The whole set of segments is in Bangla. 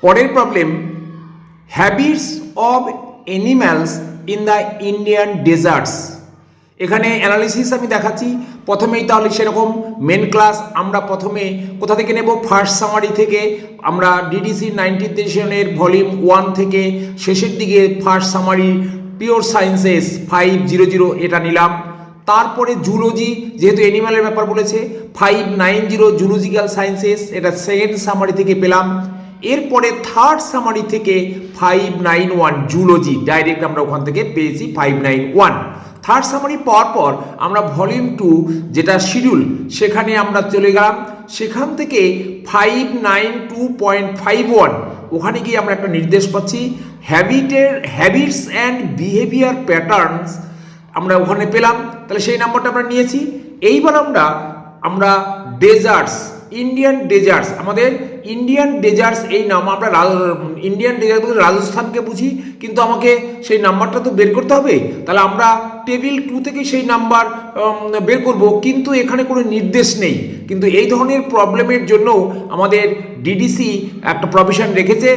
পরের problem, habits of animals in the Indian deserts. এখানে অ্যানালিসিস আমি দেখাচ্ছি। প্রথমেই তাহলে সেরকম মেন ক্লাস আমরা প্রথমে কোথা থেকে নেব, ফার্স্ট সামারি থেকে। আমরা ডিডিসি 19th এডিশনের ভলিউম 1 থেকে শেষের দিকে ফার্স্ট সামারি পিওর সায়েন্সেস 500 এটা নিলাম। তারপরে জুলজি, যেহেতু অ্যানিম্যালের ব্যাপার বলেছে, 590 জুলজিক্যাল সায়েন্সেস, এটা সেকেন্ড সামারি থেকে পেলাম। এরপরে থার্ড সামারি থেকে 591 জুলজি, ডাইরেক্ট আমরা ওখান থেকে পেয়েছি 591। থার্ড সামারি পাওয়ার পর আমরা ভলিউম 2 যেটা শিডিউল, সেখানে আমরা চলে গেলাম। সেখান থেকে 592.51 ওখানে গিয়ে আমরা একটা নির্দেশ পাচ্ছি, হ্যাবিটস অ্যান্ড বিহেভিয়ার প্যাটার্নস আমরা ওখানে পেলাম। তাহলে সেই নাম্বারটা আমরা নিয়েছি। এইবার আমরা ডেজার্টস, ইন্ডিয়ান ডেজার্টস, আমাদের ইন্ডিয়ান ডেজার্টস এই নাম, আমরা ইন্ডিয়ান ডেজার্ট বলতে রাজস্থানকে বুঝি, কিন্তু আমাকে সেই নাম্বারটা তো বের করতে হবে। তাহলে আমরা টেবিল 2 থেকে সেই নাম্বার বের করব, কিন্তু এখানে কোনো নির্দেশ নেই। কিন্তু এই ধরনের প্রবলেমের জন্য আমাদের ডিডিসি একটা প্রভিশন রেখেছে।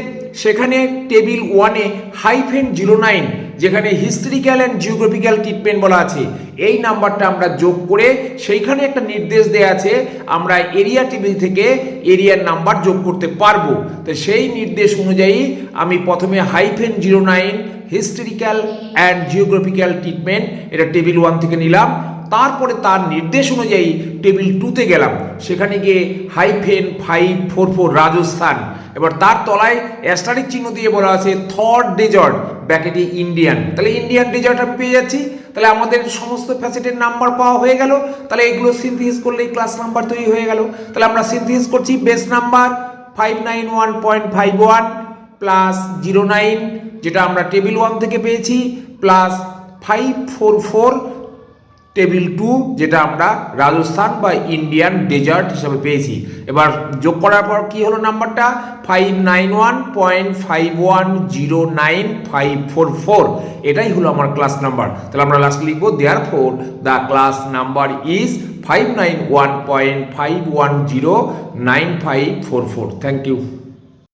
সেখানে টেবিল 1-এ -09, যেখানে হিস্টোরিক্যাল অ্যান্ড জিওগ্রাফিক্যাল ট্রিটমেন্ট বলা আছে, এই নাম্বারটা আমরা যোগ করে সেইখানে একটা নির্দেশ দেওয়া আছে আমরা এরিয়া টেবিল থেকে এরিয়ার নাম্বার যোগ করতে পারবো। তো সেই নির্দেশ অনুযায়ী আমি প্রথমে -09 হিস্টোরিক্যাল অ্যান্ড জিওগ্রাফিক্যাল ট্রিটমেন্ট এটা টেবিল 1 থেকে নিলাম। তারপরে তার নির্দেশ অনুযায়ী টেবিল 2-তে গেলাম, সেখানে গিয়ে -544 রাজস্থান। এবার তার তলায় অ্যাস্টারিক চিহ্ন দিয়ে বলা আছে থার্ড ডেজার্ট ব্র্যাকেটে ইন্ডিয়ান। তাহলে ইন্ডিয়ান ডেজার্ট আমি পেয়ে যাচ্ছি। তাহলে আমাদের সমস্ত ফ্যাসেটের নাম্বার পাওয়া হয়ে গেল। তাহলে এগুলো সিনথেসিস করলেই ক্লাস নাম্বার তৈরি হয়ে গেল। তাহলে আমরা সিনথেসিস করছি, বেস নাম্বার 591.51 প্লাস 09 যেটা আমরা টেবিল 1 থেকে পেয়েছি, প্লাস 544 টেবিল 2 যেটা আমরা রাজস্থান বা ইন্ডিয়ান ডেজার্ট হিসাবে পেয়েছি। এবার যোগ করার পর কি হলো নাম্বারটা, 591.5109544, এটাই হলো আমার ক্লাস নাম্বার। তাহলে আমরা লাস্ট লিখবো, therefore the class number is 591.5109544। Thank you.